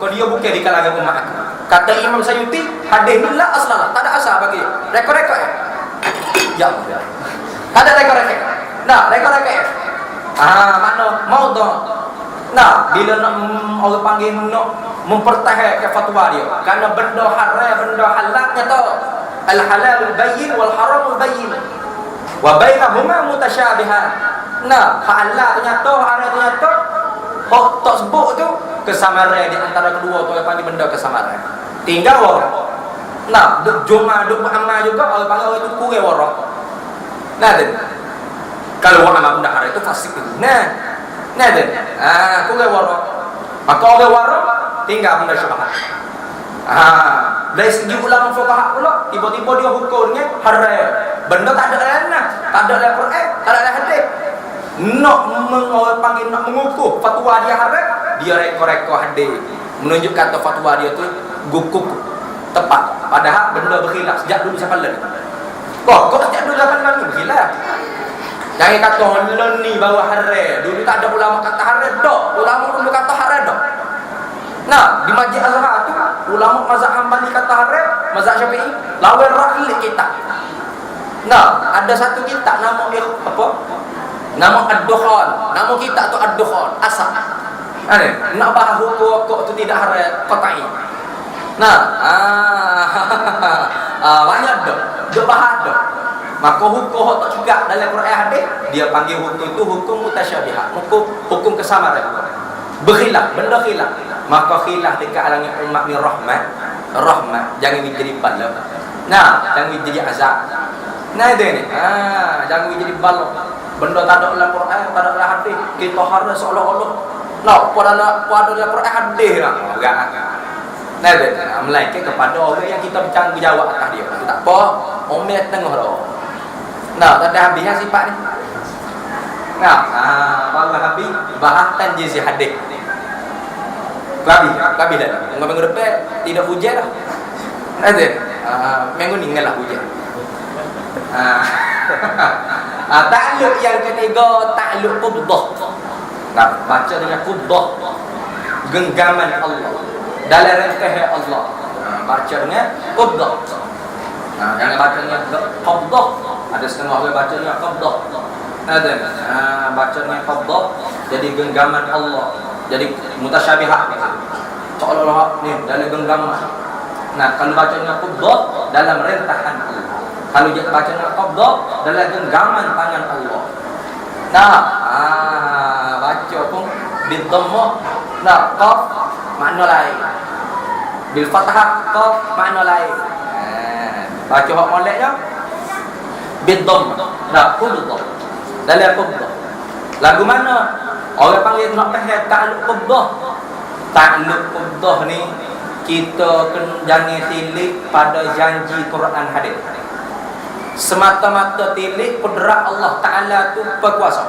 Kau dia bukan di kalangan umat aku. Kata Imam Sayuti, hadis ni la aslalah, tak ada asal bagi dia. Rekor-rekor ya. Ya Allah. Tak ada rekor-rekor. Nah, rekor-rekor. Mana mau tu? Nah, bila nak orang panggil nak mempertahankan fatwa dia, kerana benda haram, benda halalnya tu al halal bayyin wal haram bayyin. Wa bainahuma mutasyabihan. Nah, halal ternyata, haram ternyata. Hak tak sebut tu kesamaran di antara kedua tu yang panggil benda kesamaran. Tinggal orang. Nah, duk jumah, duk amal juga orang panggil orang itu kurang orang. Nah, tu. Kalau orang amal benda haram itu fasik. Nah, tu. Kurang orang. Maka orang orang tinggal benda syubhat. Dari segi ulama fuqaha pula tiba-tiba dia hukumnya haram. Benda tak ada dalam tak ada dalam Quran, tak ada dalam hadis. Nak orang panggil nak mengukuh fatwa dia haram, dia rekor-rekor hadis menunjuk kata fatwa dia tu gukuk tepat. Padahal benda berkhilaf sejak dulu sampai lalu. Kok sejak dulu sampai lalu berkhilaf. Jangan kata lalu ni baru haram. Dulu tak ada ulama kata haram dak. Ulama dulu kata haram dak. Nah, di Masjid Azhar tu ulama mazhab Hambali kata haram, mazhab Syafi'i lawan rahil kitab. Nah, ada satu kitab nama dia apa? Nama Ad-Dukhan. Nama kitab tu Ad-Dukhan, asal. Nak bahas hukum kok tu tidak haram qat'i. Nah, banyak dah. Dia bahas dah. Maka hukum tak juga dalam Quran hadis, dia panggil hukum itu hukum mutasyabihat, hukum kesamaran. Berkhilaf, benda khilaf. Maka khilaf dekat kalangan umat ni rahmat. Jangan menjadi balak. Nah, jangan menjadi azab. Nah dia ni. Jangan menjadi balak. Benda tak ada dalam Quran, tak ada dalam hadis. Kita harus seolah-olah pada dalam Quran hadis lah. Enggak. Nah dia. Melainkan kepada orang yang kita berjawab atas dia. Tak apa, omel tengah dah. Nah, tak ada habisnya sifat ni. Nah, baru habis bahas tanjiz hadis. Habis dah. Minggu depan tidak hujan dah. Ada. Minggu ni enggaklah hujan. Takluk yang ketiga, takluk qubdah. Nah, baca dengan qubdah. Genggaman Allah. Dalam rentah Allah. Baca dengan qubdah. Jangan baca dengan qabdah. Ada setengah orang baca dengan qabdah. Ada. Baca dengan qabdah jadi genggaman Allah. Jadi mutasyabihat seolah-olah ni dalam genggaman. Nah, kalau baca dengan qabdah dalam rentahan Allah. Kalau dia baca dengan qabdah dalam genggaman tangan Allah. Nah, baca pun bil dhammah. Nah, qaf makna lain. Bil fathah qaf makna lain. Baca hak moleknya bil dhammah. Nah, qabdah. Dalam qabdah. Lagu mana? Orang panggil nak faham takluk qubdah. Takluk qubdah ni kita jangan tilik pada janji Quran hadis. Semata-mata tilik kudrat Allah Taala tu berkuasa.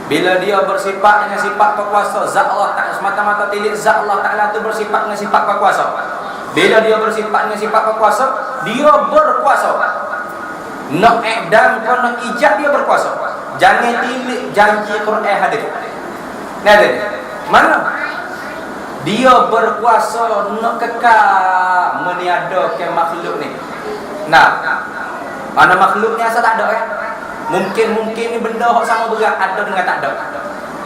Bila dia bersifat dengan sifat berkuasa, zat Allah Taala semata-mata tilik zat Allah Taala tu bersifat dengan sifat berkuasa. Bila dia bersifat dengan sifat berkuasa, dia berkuasa. Nak i'dam ke nak ijab dia berkuasa. Jangan tilik janji Quran hadis. Nah, mana dia berkuasa nak kekal meniadakan makhluk ni. Nah, mana makhluk ni asal tak ada kan? Mungkin ni benda hak sama berat ada dengan tak ada.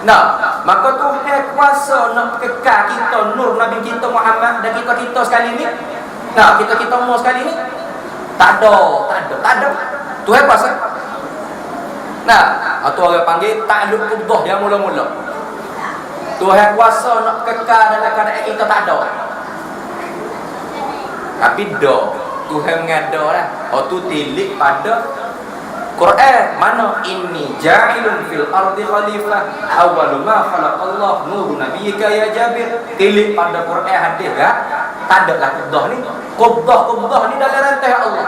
Nah, maka Tuhan kuasa nak kekal kita nur Nabi kita Muhammad dan kita sekali ni. Nah, kita umur sekali ni tak ada. Tuhan kuasa. Nah, atau orang panggil takluk qubdah yang mula-mula. Tuhan kuasa nak kekal dalam keadaan kita tak ada. Tapi Tuhan mengada lah. Tu tilik pada Quran. Mana inni ja'ilun fil ardi khalifah awwalu ma khalaqallah nuru nabiyyika ya Jabir. Tilik pada Quran hadis kan? Tak ada lah qubdah ni. Qubdah ni dalam rantai Allah.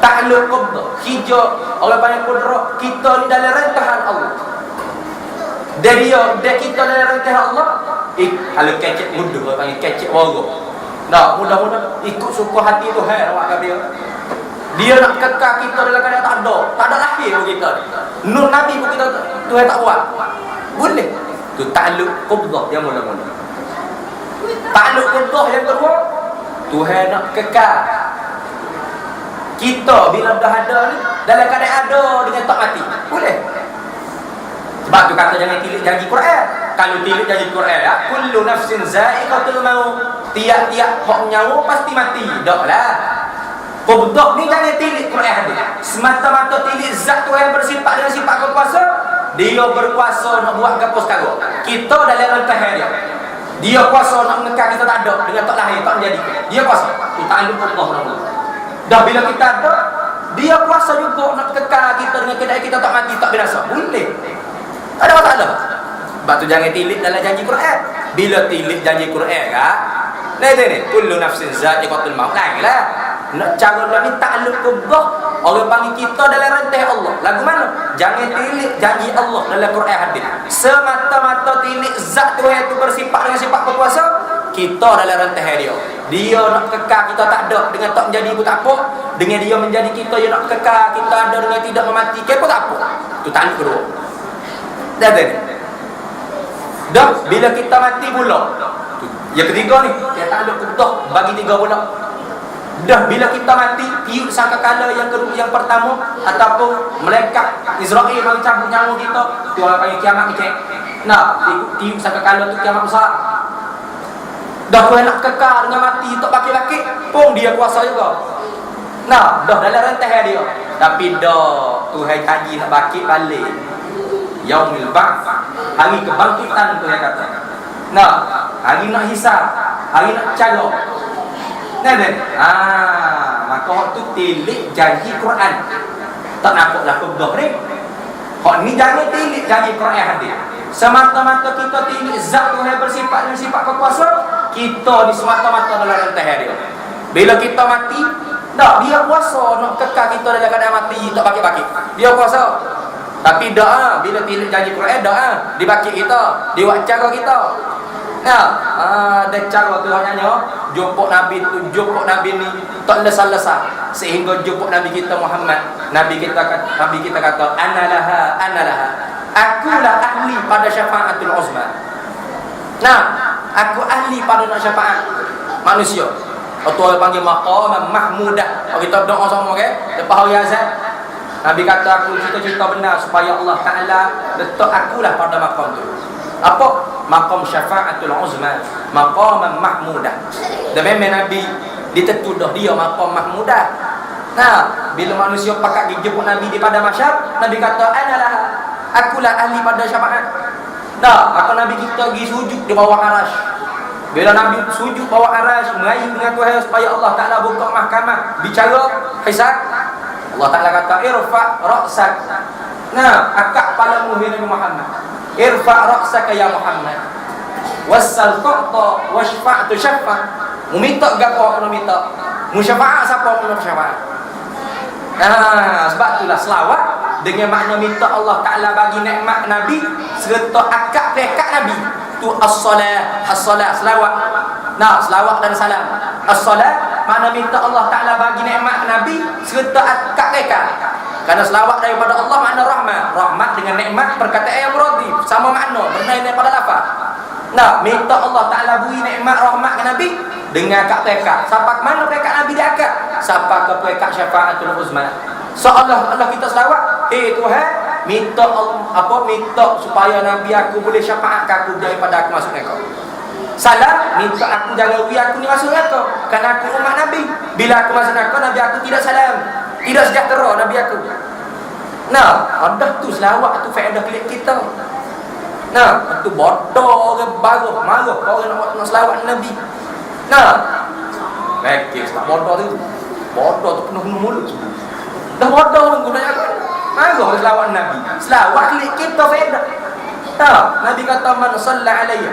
Takluk qubdah. Hijau Allah banyak kudrat kita ni dalam rantahan Allah. Dari kita dalam rantahan Allah. Kalau kecek mudah orang panggil kecek warga. Nah, mudah-mudah ikut suka hati Tuhan awak kabir. Dia nak kekal kita dalam keadaan tak ada lahir pun kita. Nur Nabi pun kita Tuhan tak buat. Boleh. Tu takluk qubdah yang mula-mula. Takluk kubdah yang kedua, Tuhan nak kekal kita bila dah ada ni dalam keadaan ada dengan tak mati. Boleh. Sebab tu kata jangan tilik janji Quran. Kalau tilik janji Quran ya, kullu nafsin za'iqatul maut. Tiap-tiap hak nyawa pasti mati. Daklah. Kubdah ni jangan tilik Quran hadis. Semata-mata tilik zat Tuhan bersifat dengan sifat berkuasa. Dia berkuasa nak buat apa sekarang. Kita dalam rentang dia. Dia kuasa nak mengekal kita tak ada dengan tak lahir tak menjadi. Dia kuasa. Tu ta'alluq Allah nama. Dah bila kita ada, dia kuasa juga nak kekal kita dengan keadaan kita tak mati tak binasa. Boleh. Tak ada masalah. Sebab tu jangan tilik dalam janji Quran. Bila tilik janji Quran kan, ni kullu nafsin za'iqatul maut. Lah. Nak cara ni takluk kubah. Orang panggil kita dalam rantai Allah. Lagu mana? Jangan tilik janji Allah dalam Quran hadis. Semata-mata tilik zat Tuhan itu bersifat dengan sifat berkuasa, kita dalam rantai dia. Dia nak kekal kita tak ada dengan tak menjadi pun tak apa. Dengan dia menjadi kita, dia nak kekal kita ada dengan tidak mematikan pun tak apa. Itu takluk kedua. Dah tadi. Dah bila kita mati pula. Yang ketiga ni, dia takluk kubah bagi tiga pula. Dah bila kita mati, tiup sangkakala yang kedua, yang pertama ataupun malaikat Israel bagi cabut nyawa kita, tu orang panggil kiamat kecil. Nah, tiup sangkakala tu kiamat besar. Dah Tuhan nak kekal dengan mati tak bakit-bakit pun dia kuasa juga. Nah, dah dalam rantai dia. Tapi dah Tuhan janji nak bakit balik. Yaumil ba'ts, hari kebangkitan Tuhan kata. Nah, hari nak hisab, hari nak cara. Maka waktu tilik janji Quran. Tak nampaklah kubdah ni. Hak ni jangan tilik janji Quran hadis. Semata-mata kita tilik zat Tuhan bersifat dengan sifat berkuasa, kita ni semata-mata dalam rantai dia. Bila kita mati, tak dia kuasa nak kekal kita dalam keadaan mati tak bakit-bakit. Dia kuasa. Tapi dah bila tilik janji Quran dah dibakit kita, diwak cara kita. Ada cara tu hanya jumpa Nabi tu, jumpa Nabi ni tak lesah-lesah sehingga jumpa Nabi kita Muhammad. Nabi kita kata ana laha akulah ahli pada syafaatul uzma. Nah, aku ahli pada nak syafaat manusia. Atau orang panggil maqam mahmudah. Kita berdoa sama ke lepas hari azan. Nabi kata aku cita-cita benar supaya Allah Taala letak akulah pada maqam tu. Apa? Maqam syafaatul uzma, maqam mahmudah. Dan memang Nabi ditetudah dia maqam mahmudah. Nah, bila manusia pakat dijemput Nabi di pada mahsyar, Nabi kata analah, akulah ahli pada syafaat. Nah, maka Nabi kita pergi sujud di bawah arasy. Bila Nabi sujud bawah arasy, merayu dengan Tuhan supaya Allah Taala buka mahkamah, bicara hisab. Allah Taala kata irfa ra'sak. Nah, akak kepalamu Nabi Muhammad. Irfa ra'saka ya Muhammad. Wassal tu'ta washfa'tu syaffa. Meminta gapo aku minta. Musyafaat siapa aku syafaat. Sebab itulah selawat dengan makna minta Allah Taala bagi nikmat Nabi serta akak pekat Nabi. Tu as-salat selawat. Nah, selawat dan salam. As-salat makna minta Allah Taala bagi nikmat Nabi serta akak pekat. Karena selawat daripada Allah makna rahmat. Rahmat dengan nikmat perkataan yang radif. Sama makna, benar daripada lafaz. Nah, minta Allah Taala beri nikmat rahmat ke Nabi dengan akad pekat. Siapa ke mana pekat Nabi dia akad? Siapa ke pekat syafaatul uzma. Seolah Allah kita selawat, Tuhan, minta minta supaya Nabi aku boleh syafaat ke aku daripada aku masuk neraka. Salam, minta aku jangan beri aku ni masuk neraka. Kerana aku umat Nabi. Bila aku masuk neraka, Nabi aku tidak salam. Tidak sejahtera Nabi aku. Nah, ada tu selawat tu faedah klik kita. Nah, tu bodoh orang baru marah orang nak selawat Nabi. Nah, baik tak bodoh tu. Bodoh tu penuh mulut. Dah bodoh orang guna aku. Marah selawat Nabi. Selawat klik kita faedah. Nah, Nabi kata man shalla alayya.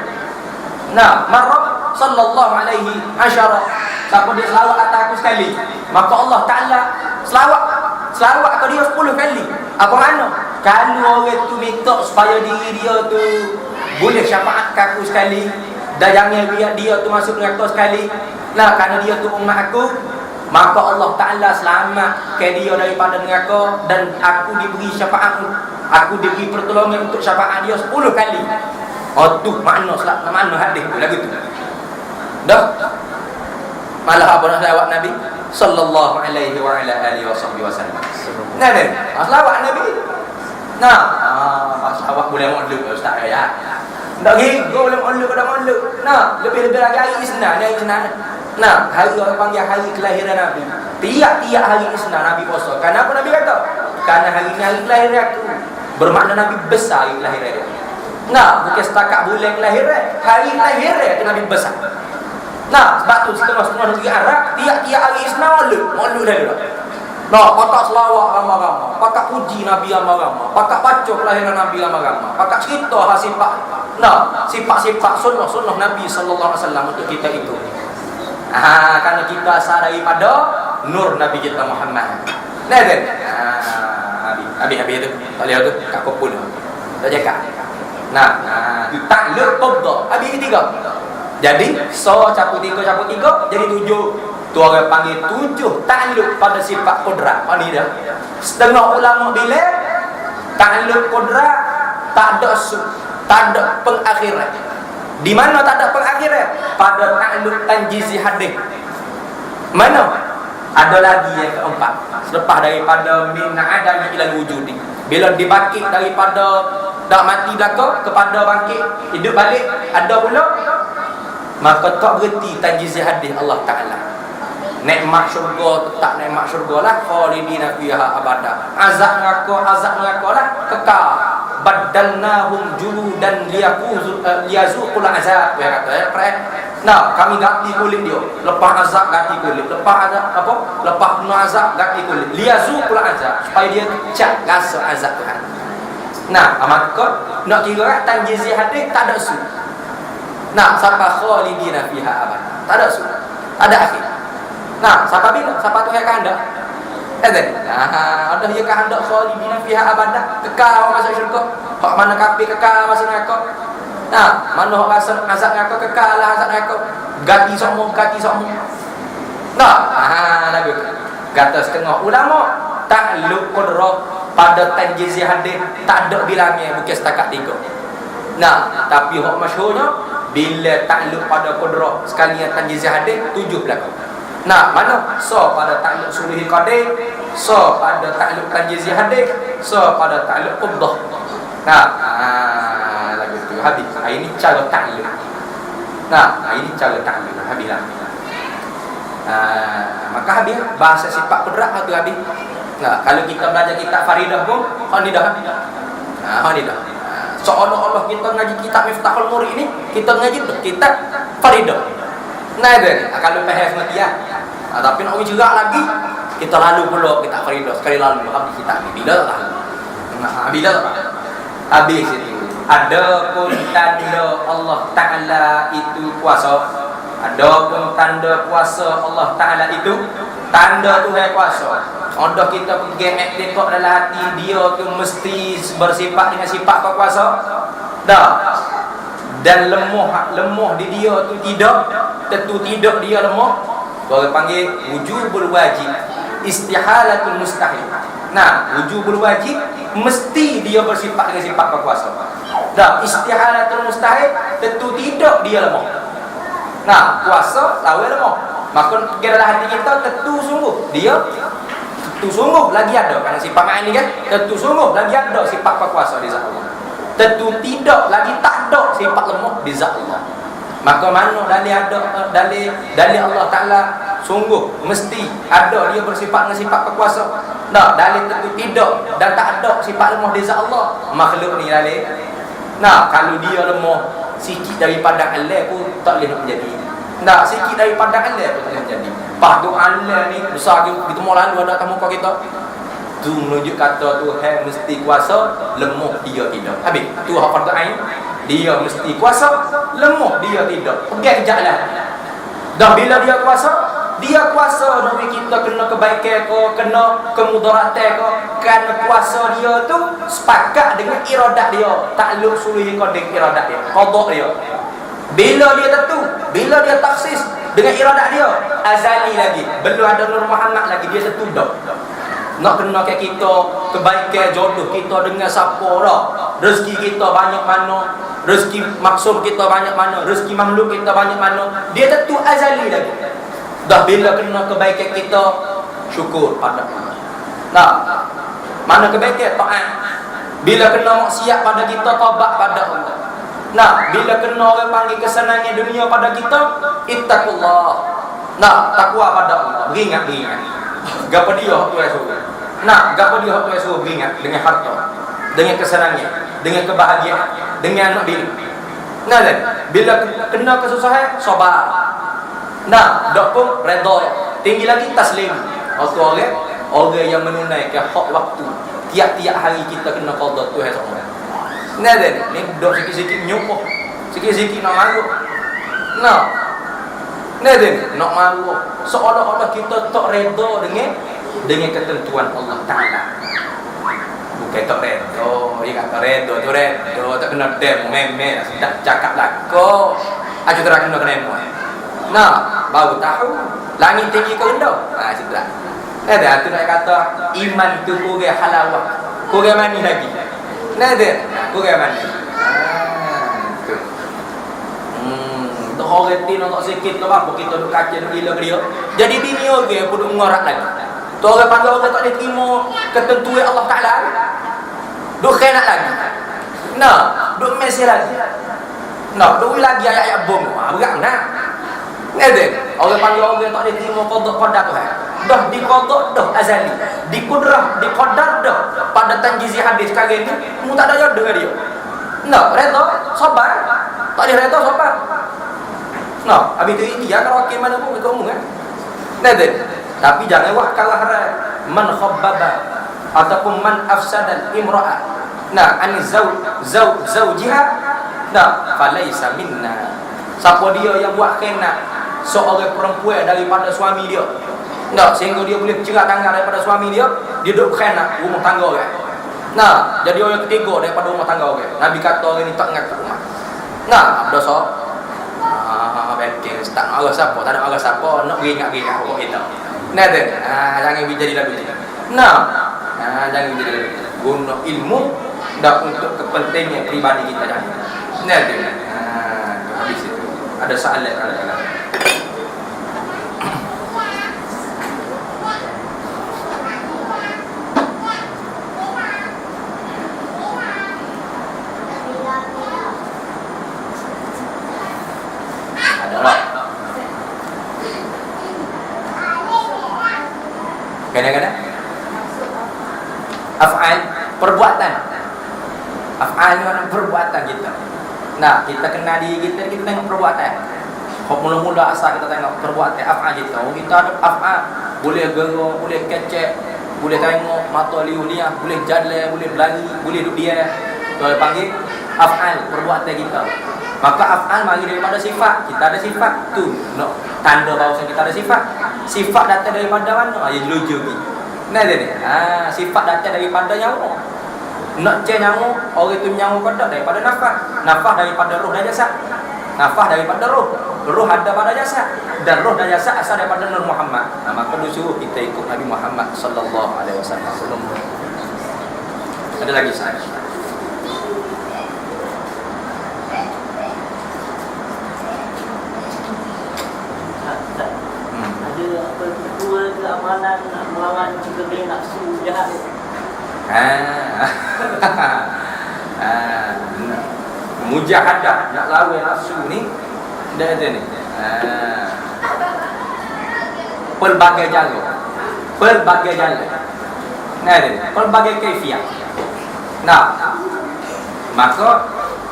Nah, marra sallallahu alaihi asyara. Siapa dia selawat atas aku sekali, maka Allah Taala selawat ke dia 10 kali. Apa makna? Kalau orang tu minta supaya diri dia tu boleh syafaat ke aku sekali, dan jangan biar dia tu masuk neraka sekali. Nah, kerana dia tu umat aku, maka Allah Taala selamat ke dia daripada neraka dan aku diberi syafaat, aku diberi pertolongan untuk syafaat dia 10 kali. Oh tu makna hadis tu lagu tu. Dah. Malah apa nak selawat Nabi sallallahu alaihi wa ala alihi wasallam. Nah, selawat Nabi. Nah, selawat boleh maulud ustaz ya. Tak gigo boleh maulud kada maulud. Nah, lebih-lebih lagi hari Isnin, hari Isnin. Nah, hari orang panggil hari kelahiran Nabi. Tiap-tiap hari Isnin Nabi puasa. Kenapa Nabi kata? Karena hari ini hari kelahiran aku. Bermakna Nabi besar hari kelahiran dia. Nah, bukan setakat bulan kelahiran, hari kelahiran itu Nabi besar. Nah, sebab tu setengah-setengah negeri Arab tiap-tiap hari Isnin maulud dah. Nah, pakak selawat ramai-ramai, pakak puji Nabi ramai-ramai, pakak baca kelahiran Nabi ramai-ramai, pakak cerita sifat. Nah, sifat-sifat sunnah Nabi sallallahu alaihi wasallam untuk kita itu. Karena kita asal daripada nur Nabi kita Muhammad. Nah, kan? Habis tu. Tak lihat tu, kat kopul tu. Tak cakap. Nah, takluk qabdah. Habis ketiga. Jadi, campur tiga, jadi 7. Tu orang panggil 7 takluk pada sifat qudrat. Ni dah. Setengah ulama bila takluk qudrat tak ada tak ada pengakhiran. Di mana tak ada pengakhiran? Pada takluk tanjizi hadis. Mana? Ada lagi yang keempat. Selepas daripada min adami ilal wujudi. Bila dibangkit daripada dak mati belaka kepada bangkit hidup balik, ada pula maka tak berhenti tanjizi hadis Allah Taala. Nikmat syurga tetap nikmat syurga lah, khalidina fiha abada. Azab neraka lah kekal. Badalnahum juludan liyazuqul azab. Ya kata ya, nah, kami ganti kulit dia. Lepas azab ganti kulit. Lepas azab apa? Lepas kena azab ganti kulit. Liyazuqul azab, supaya dia cak rasa azab Tuhan. Nah, maka nak kira tanjizi hadis tak ada su. Nah, sampai khalidina fiha abada. Tak ada su. Tak ada akhir. Nah, siapa bila? Siapa tu yang kehendak? Ada yang kehendak khalidina fiha abada, kekal masuk syurga. Hak mana kafir kekal masuk neraka. Nah, mana hak rasa azab neraka kekal lah azab neraka. Ganti semua. Nah, lagu kata setengah ulama takluk qudrah pada tanjizi hadis tak ada bilangnya, bukan setakat 3. Nah, tapi hak masyhurnya bila takluk pada qudrah sekalian tanjizi hadis 7 belaka. Nah, mana? Pada takluk suluhi qadir, pada takluk tanjizi hadis, pada takluk qubdah. Nah, lagu tu habis. Ini cara takluk. Nah, ini cara takluk. Habislah. Maka habis bahasa sifat qudrat tu habis. Nah, kalau kita belajar kitab Faridah pun, ni dah. Seolah-olah kita ngaji kitab Miftahul Murid ni, kita ngaji kitab Faridah. Nah, kalau faham mati ya. Tapi nak uji juga lagi, kita lalu pula kitab Faridah sekali lalu habis kitab ni. Bila tak? Bila tak? Habis itu. Ada pun tanda Allah Taala itu kuasa. Ada pun tanda kuasa Allah Taala itu tanda Tuhan kuasa. Ada kita pergi tengok dalam hati dia tu mesti bersifat dengan sifat kuasa. Dah. Dan lemah di dia tu tidak, tentu tidak dia lemah. Orang panggil wujubul wajib, istihalatul mustahil. Nah, wujubul wajib mesti dia bersifat dengan sifat berkuasa. Dah, istihalatul mustahil tentu tidak dia lemah. Nah, kuasa lawan lemah. Maka dalam hati kita tentu sungguh dia tentu sungguh lagi ada kan sifat main ni kan? Tentu sungguh lagi ada sifat berkuasa di zat Allah. Tentu tidak lagi tak ada sifat lemah di zat Allah. Maka mana dalil Allah Taala sungguh mesti ada dia bersifat dengan sifat berkuasa. Nah, dalil tentu tidak dan tak ada sifat lemah di zat Allah. Makhluk ni dalil. Nah, kalau dia lemah sikit daripada Allah pun tak boleh nak menjadi. Nah, sikit daripada Allah pun tak boleh menjadi. Padu Allah ni besar kita mau lalu ada tamu kita. Tu menunjuk kata Tuhan mesti kuasa, lemah dia tidak. Habis tu hak fardu ain. Dia mesti kuasa, lemah dia tidak. Pegang kejaklah. Dan bila dia kuasa nabi kita kena kebaikan ke, kena kemudaratan ke, kerana kuasa dia tu sepakat dengan iradat dia, takluk suluhi qadir iradat dia, qada dia. Bila dia tentu, bila dia taksis dengan iradat dia, azali lagi, belum ada Nur Muhammad lagi, dia tentu dah. Nak kena ke kita kebaikan jodoh kita dengan siapa dah. Rezeki kita banyak mana, rezeki maksum kita banyak mana, rezeki makhluk kita banyak mana. Dia tentu azali lagi. Dah bila kena kebaikan kita, syukur pada Allah. Nah, mana kebaikan taat. Bila kena maksiat pada kita, taubat pada Allah. Nah, bila kena orang panggil kesenangan dunia pada kita, ittaqullah. Nah, takwa pada Allah. Beringat. Gapo dia hak Tuhan suruh. Nah, gapo dia hak Tuhan suruh beringat dengan harta, dengan kesenangan, dengan kebahagiaan, dengan anak bini. Nah, dan bila kena kesusahan, sabar. Nah, dak pun redha. Tinggi lagi taslim. Orang yang menunaikan hak waktu. Tiap-tiap hari kita kena qada Tuhan semua. Nah, dan ni dok sikit-sikit nyumpah. Sikit-sikit nak marah. Nah, nak malu seolah-olah kita tak reda dengan ketentuan Allah Ta'ala. Bukan tak reda, dia kata reda tu reda, tak kena dem memel tak cakap lako aja terang kena emo. Nah, baru tahu langit tinggi ke rendah. Sudah. Ada tu nak kata iman tu kurang halawah, kurang manis lagi. Kurang manis. Orang tin nak sikit tu apa kita duk kaca duk gila dia. Jadi bini orang pun duk ngorak lagi. Tu orang panggil orang tak boleh terima ketentuan Allah Taala. Duk kena lagi. Nah, duk mesej lagi. Nah, duk lagi ayat-ayat bom. Berat nah. Orang panggil orang tak boleh terima qada Tuhan. Dah diqada dah azali. Dikudrah, diqadar dah. Pada tanjizi hadis kali ni, mu tak ada jodoh dengan dia. Nah, reda, sabar. Tak ada reda, sabar. Nah, habis itu dia kalau hakim mana pun ikut umum kan. Tapi jangan wah kalah man khabbaba ataupun man afsada imra'a. Nah, ani zaujiha. Nah, falaisa minna. Siapa dia yang buat khianat seorang perempuan daripada suami dia. Nah, sehingga dia boleh cerai tanggal daripada suami dia, dia duk khianat rumah tangga orang. Nah, jadi orang ketiga daripada rumah tangga orang. Nabi kata orang ni tak ngaku rumah. Nah, dosa. Tak nak arah siapa, tak nak arah siapa, nak beringat-beringat pokok kita. Jangan jadi lagu ni. Jangan jadi lagu ni. Guna ilmu dah untuk kepentingan peribadi kita dah. Habis itu. Ada soalan kalau kadang-kadang af'al perbuatan. Af'al ni mana perbuatan kita. Nah, kita kenal diri kita tengok perbuatan. Kok mula-mula asal kita tengok perbuatan af'al kita. Kita ada af'al, boleh gerak, boleh kecek, boleh tengok mata liu-liah, boleh jalan, boleh berlari, boleh duduk dia. Tu panggil af'al perbuatan kita. Maka af'al mari daripada sifat. Kita ada sifat tu. No, tanda bahawa kita ada sifat. Sifat datang daripada mana? Ya jeluju ni. Sifat datang daripada nyawa. Nak je nyawa, orang tu nyawa pada daripada nafas. Nafas daripada roh dan jasad. Nafas daripada roh. Roh ada pada jasad dan roh dan jasad asal daripada Nur Muhammad. Maka disuruh kita ikut Nabi Muhammad sallallahu alaihi wasallam. Ada lagi saya. Amalan nak melawan kegelapan nafsu jahat. Mujahadah nak lawan nafsu ni dah ada ni. Pelbagai jalan. Pelbagai kaifiah. Nah, maka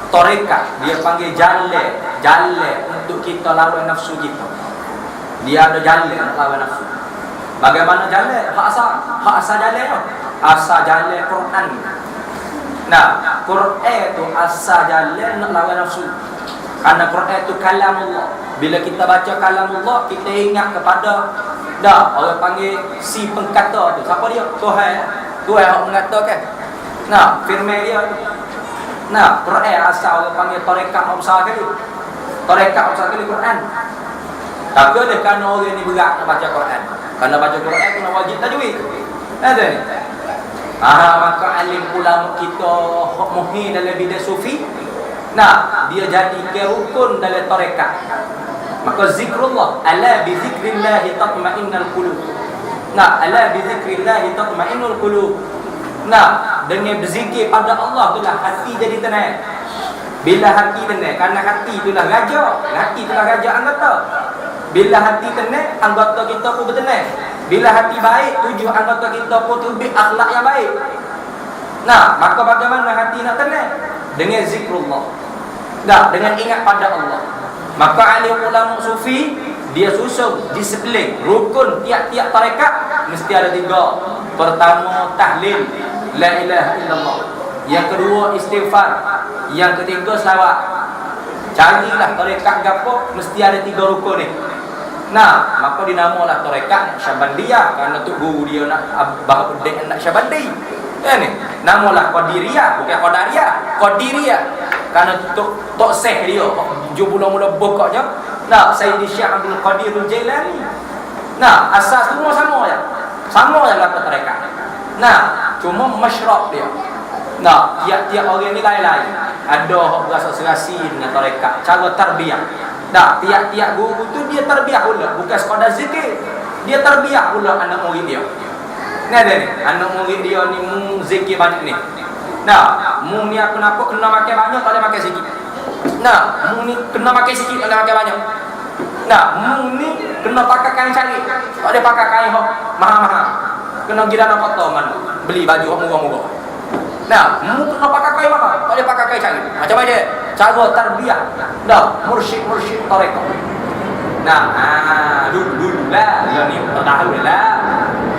tarekat dia panggil jalan untuk kita lawan nafsu kita. Dia ada jalan nak lawan nafsu. Bagaimana jalan? Hak asal jalan tu. Asal jalan Quran. Nah, Quran tu asal jalan nak lawan nafsu. Karena Quran tu kalamullah. Bila kita baca kalamullah, kita ingat kepada orang panggil si pengkata tu. Siapa dia? Tuhan yang mengatakan. Nah, firman dia tu. Nah, Quran asal orang panggil tarekat besar kali. Tarekat besar kali Quran. Tapi oleh kerana orang ni berat nak baca Quran. Kerana baca Quran kena wajib tajwid. Ada ni. Maka alim ulama kita hok muhi dalam bidang sufi. Nah, dia jadi rukun dalam tarekat. Maka zikrullah, ala bi zikrillah tatma'innul qulub. Nah, ala bi zikrillah tatma'innul qulub. Nah, dengan berzikir pada Allah itulah hati jadi tenang. Bila hati tenang, kerana hati itulah raja. Hati itulah raja anggota. Bila hati tenang, anggota kita pun bertenang. Bila hati baik, tujuh anggota kita pun terbit akhlak yang baik. Nah, maka bagaimana hati nak tenang? Dengan zikrullah. Nah, dengan ingat pada Allah. Maka alim ulama sufi dia susun disiplin rukun tiap-tiap tarekat mesti ada 3. Pertama tahlil la ilaha illallah. Yang kedua istighfar. Yang ketiga selawat. Carilah tarekat gapo mesti ada 3 rukun ni. Nah, maka dinamalah tarekat Syabandiyah kerana tu guru dia nak bahawa dia nak Syabandi. Ni namalah Qadiriyah bukan Qadariyah, Qadiriyah. Kerana tok seh dia mula-mula bokoknya. Nah, Sayyidi Syekh Abdul Qadirul Jailani. Nah, asas semua sama je. Sama je lah tarekat. Nah, cuma masyrab dia. Nah, tiap-tiap orang ni lain-lain. Ada hok berasa serasi dengan tarekat, cara tarbiyah. Nah, tiap-tiap guru tu dia tarbiyah pula, bukan sekadar zikir. Dia tarbiyah pula anak murid dia. Ni ada ni, anak murid dia ni zikir banyak ni. Nah, mu ni aku nak kena makan banyak, tak boleh makan sikit. Nah, mu ni kena makan sikit, tak boleh makan banyak. Nah, mu ni kena pakai kain cari, tak boleh pakai kain hok mahal-mahal. Kena gira nak kotor mana, beli baju hok murah-murah. Nah, mu kena pakai kain mahal, tak boleh pakai kain cari. Macam mana? Cara tarbiyah. Dah, mursyid tarekat. Nah, dulu lah, yang ni tak tahu lah.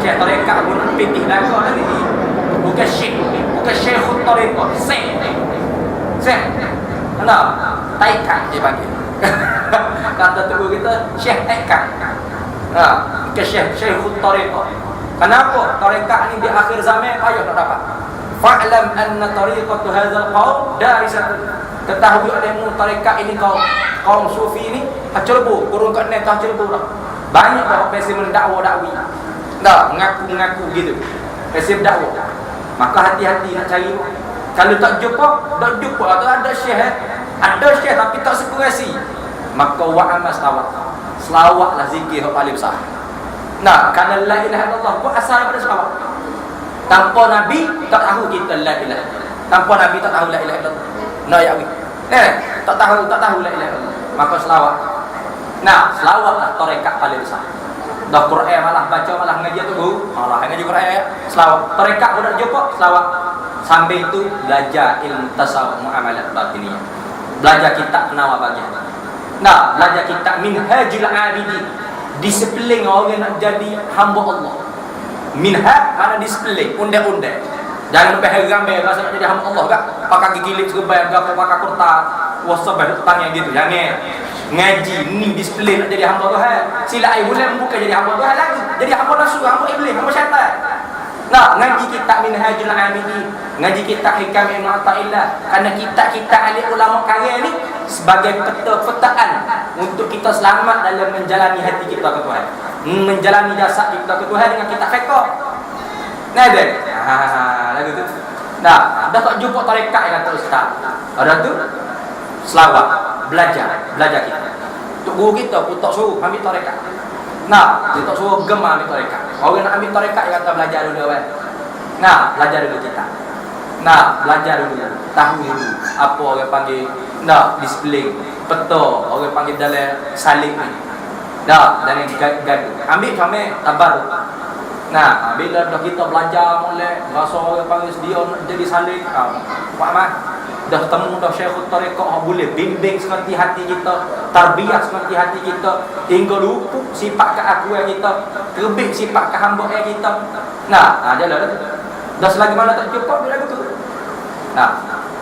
Syekh tarekat pun pitih dah kau ni. Bukan syekh syekhut tarekat, syekh. Kenapa? Taikat dia panggil. Kata tu kita syekh taikat. Bukan syekhut tarekat. Kenapa? Tarekat ni di akhir zaman payah nak dapat. Fa'lam anna tariqatu hadzal qaum darisatun. Ketahui olehmu tarekat ini kaum sufi ni acerbu, kurung kat net acerbu dah. Banyak dah pesi mendakwa-dakwi. Dah mengaku gitu. Pesi berdakwah. Maka hati-hati nak cari. Kalau tak jumpa atau ada syekh. Ada syekh tapi tak sekurasi. Maka wa'amas selawatlah zikir yang paling besar. Nah, kerana la ilaha illallah buat asal daripada selawat. Tanpa Nabi tak tahu kita la ilaha. Tanpa Nabi tak tahu la ilaha illallah. Nah, ya wi. Tak tahu la ilaha illallah. Maka selawat. Nah, selawatlah tarekat paling besar. Dah Quran malah baca malah ngaji tu guru. Malah ngaji Quran ya. Selawat. Tarekat pun nak jumpa selawat. Sambil itu belajar ilmu tasawuf muamalat batiniyah. Belajar kitab penawar bagian. Nah, belajar kitab Minhajul Abidin. Disiplin orang nak jadi hamba Allah. Minhaj mana disiplin, undang-undang. Jangan sampai ramai rasa nak jadi hamba Allah kak. Pakai gigi serban ke pakai kurta, wasabah tangan gitu. Jangan. Ngaji ni disiplin nak jadi hamba Tuhan. Sila ai boleh bukan jadi hamba Tuhan lagi. Jadi hamba nafsu, hamba iblis, hamba syaitan. Nah, ngaji kitab Minhajul Abidin, ngaji kitab Hikam Ibn Athaillah. Kerana kitab-kitab alim ulama karya ni sebagai peta-petaan untuk kita selamat dalam menjalani hati kita ke Tuhan, menjalani jasad kita ke Tuhan dengan kitab fiqh. Nah, ada. Lagu tu. Nah, dah tak jumpa tarekat yang kata ustaz. Ada tu selawat, belajar kita. Untuk guru kita pun tak suruh ambil tarekat. Nah, dia tak suruh gemar ambil tarekat. Orang nak ambil tarekat dia kata belajar dulu kan. Nah, belajar dulu kita. Nah, belajar dulu. Tahu dulu apa orang panggil disiplin, peta orang panggil dalam salib ni. Dah, dan gaduh. Ambil kami tabaruk. Nah, bila dah kita belajar mulai rasa orang panggil dia nak jadi salib, Pak Mat dah temu dah Syekhul Tarekat boleh bimbing seperti hati kita, tarbiyah seperti hati kita, hingga luput sifat keakuan kita, terbit sifat kehambaan kita. Nah, jalan tu. Dah selagi mana tak cukup bila betul. Nah,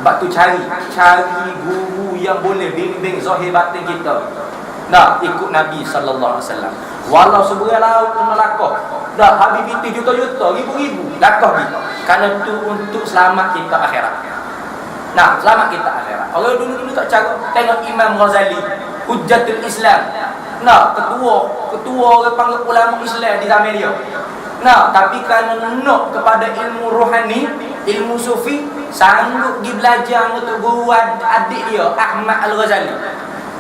bab tu cari guru yang boleh bimbing zahir batin kita. Nah, ikut Nabi sallallahu alaihi wasallam. Walau sebelah laut melakah, dah habis itu juta-juta, ribu-ribu lakah kita. Karena tu untuk selamat kita akhirat. Nah, selamat kita akhirat. Orang dulu tak cara tengok Imam Ghazali, Hujjatul Islam. Nah, ketua orang panggil ulama Islam di zaman dia. Nah, tapi kalau nak kepada ilmu rohani, ilmu sufi, sanggup pergi belajar untuk guru adik dia Ahmad Al-Ghazali.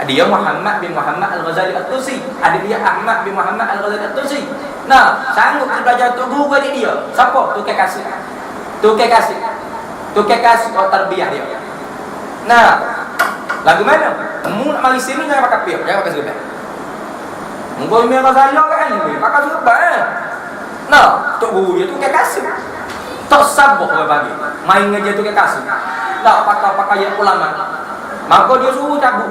Dia Muhammad bin Muhammad Al-Ghazali At-Tusi. Adik dia Ahmad bin Muhammad Al-Ghazali At-Tusi. Nah, sanggup pergi belajar untuk guru adik dia. Siapa? Tukar kasih. Tukar kasih. Tukar kasih atau tarbiyah dia. Nah, lagu mana? Mu nak mari sini jangan pakai pion, jangan pakai serban. Mungkin mereka salah kan ni, pakai serban. Nah, tok guru dia tu ke kasih. Tak sabar orang bagi. Main ngaji tu ke kasih. Tak pakai ayat ulama. Maka dia suruh cabut.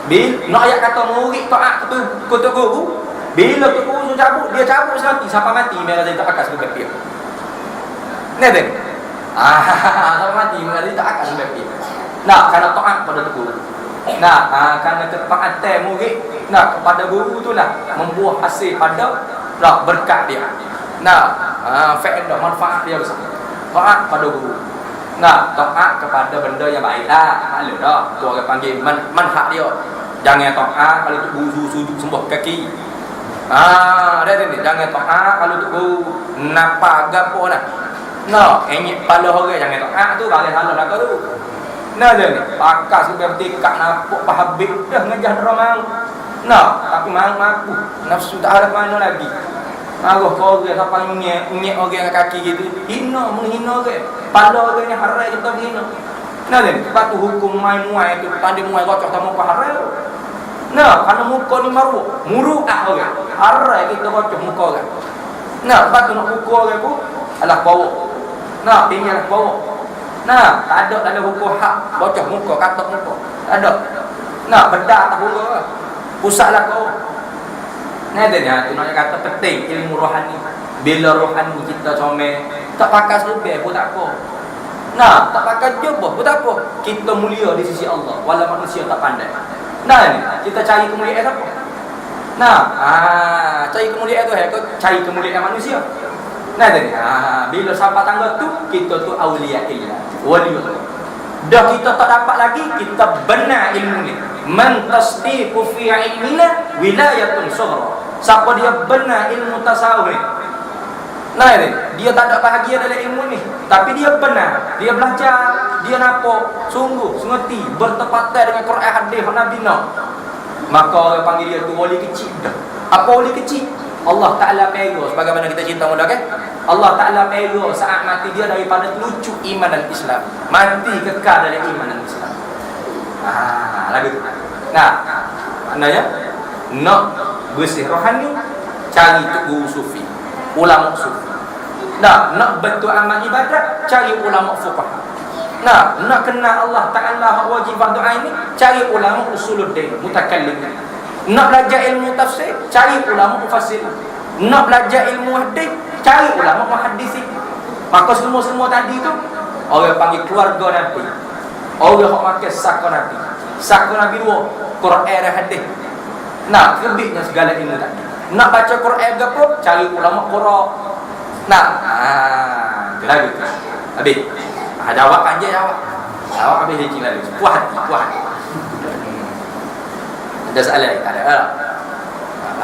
Bila nak ayat kata murid taat tu tok guru, bila tok guru suruh cabut, dia cabut sekali sampai mati mereka tak pakai serban pion. Ni dah. Sampai mati mereka tak pakai serban pion. Nah, kerana taat pada tok guru. Nah, kerana ketaatan murid kepada guru tu lah membuah hasil pada berkat dia. Nah, faedah manfaat dia besar. Taat pada guru. Nah, taat kepada benda yang baik lah. Maklum dah, tu orang panggil manhaj dia. Jangan taat kalau tu guru sujud sembah kaki. Dah ni, jangan taat kalau tu guru napa gapo dah. Nah, enyek kepala orang jangan taat tu kalau halah lah tu. Nah dia ni, pakas seperti kak napuk pahabik dah ngejah drama. Nah, tapi mampu nafsu tak ada mana lagi. Marah kau orang sampai nyek orang kaki gitu. Menghina orang. Pala orang yang haram kita menghina. Nah dia, sebab tu hukum main-muai tu tanding muai kocok tak muka haram. Nah, kerana muka ni muruah orang. Haram kita kocok muka orang. Nah, sebab tu nak muka orang pun alah bawa. Nah, tinggal bawa. Nah, tak ada hukum hak bocah muka, katok muka. Tak ada. Nah, bedak tak muka. Pusatlah kau. Nah, dia tu nak kata penting ilmu rohani. Bila rohani kita comel, tak pakai serban pun tak apa. Nah, tak pakai jubah pun tak apa. Kita mulia di sisi Allah, walau manusia tak pandai. Nah, ni kita cari kemuliaan apa? Nah, cari kemuliaan tu kau cari kemuliaan manusia. Nah tadi, bila sampai tangga tu kita tu auliya illah, wali Allah. Dah kita tak dapat lagi, kita benar ilmu ni. Man tasdiqu fi ilmina wilayatun sughra. Siapa dia benar ilmu tasawuf ni? Nah ni, dia tak ada bahagia dalam ilmu ni, tapi dia benar, dia belajar, dia nampak sungguh, sengerti, bertepatan dengan Quran hadis Nabi nak. Maka orang panggil dia tu wali kecil dah. Apa wali kecil? Allah Ta'ala pego sebagaimana kita cerita mula kan. Allah Ta'ala pego saat mati dia daripada lucu iman dan Islam. Mati kekal dalam iman dan Islam. Lagu tu. Nah, maknanya nak bersih rohani, cari tu guru sufi, ulama sufi. Nah, nak betul amal ibadat, cari ulama fuqaha. Nah, nak kenal Allah Ta'ala wajibah doa ini, cari ulama usuluddin, mutakallimin. Nak belajar ilmu tafsir, cari ulama mufassir. Nak belajar ilmu hadis, cari ulama muhaddis. Maka semua tadi tu orang panggil keluarga Nabi. Orang hok makan saka Nabi. Saka Nabi dua, Quran dan hadis. Nah, lebihnya segala ilmu tadi. Nak baca Quran gapo, cari ulama Quran. Nah, lagi. Habis. Jawab panjang jawab. Jawab habis hiji lagi. Puas hati. Ada soalan? Tak ada.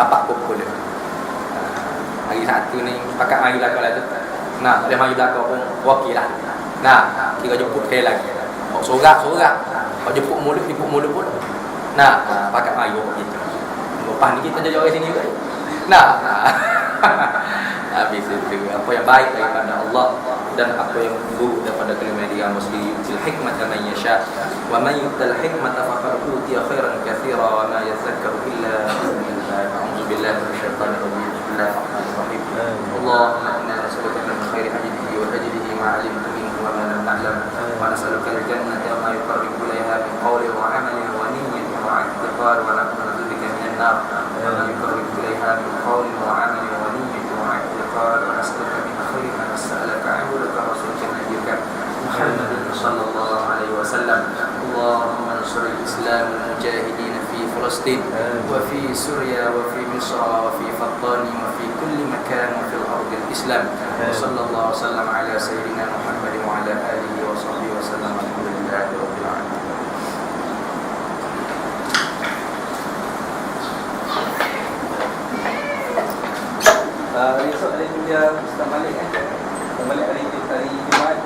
Apa pukul dia? Hari satu ni pakat mari belakang lah tu. Nah, boleh mari belakang pun wakil lah. Nah, kira jemput sekali lagi. Sorak. Jemput mulut pun. Nah, pakat mari gitu. Lepas ni kita jadi orang sini juga. Nah. Habis itu apa yang baik daripada Allah dan apa yang buruk daripada kalimah dia mesti yutil hikmata man yasha wa man yutil hikmata faqad utiya khairan katsira wa ma yadhakkaru illa a'udzu billahi minasyaitonir rajim. Bismillahirrahmanirrahim. Allahumma inna nas'aluka min khairi ajlihi wa ajlihi ma 'alimtu minhu wa ma lam na'lam wa nas'aluka al-jannata wa ma yuqarribu ilayha min qawlin wa 'amalin wa niyyatin wa i'tiqad wa na'udzu bika minan nar wa ma yuqarribu ilayha min qawlin wa 'amalin wa niyyatin قال ونسألك من خير ما سألك عنه لك رسولك نبيك محمد صلى الله عليه وسلم. اللهم انصر الإسلام والمجاهدين في فلسطين وفي سوريا وفي مصر وفي فلسطين وفي كل مكان وفي الأرض الإسلام. وصلى الله وسلم على سيدنا محمد وعلى آله وصحبه وسلم. الحمد لله رب العالمين. Besok ada kuliah Ustaz Malik Ustaz Malik hari Jumaat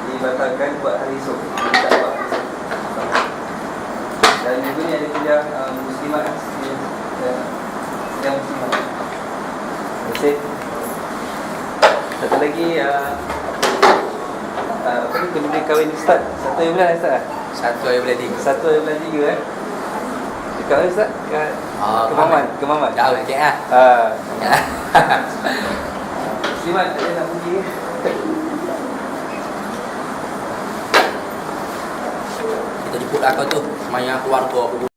dibatalkan buat hari esok. Tak buat hari esok. Dan juga ni ada kuliah muslimat yang muslimat. Terima kasih. Satu lagi apa ni kena kahwin Ustaz 1 bulan Ustaz? 1 bulan 3. 1 bulan 3 Dekat mana Ustaz? Kemaman. Jauh sikit lah. Muslimat tak ada nak pergi. Kita jemput lah kau tu. Semayang keluarga aku.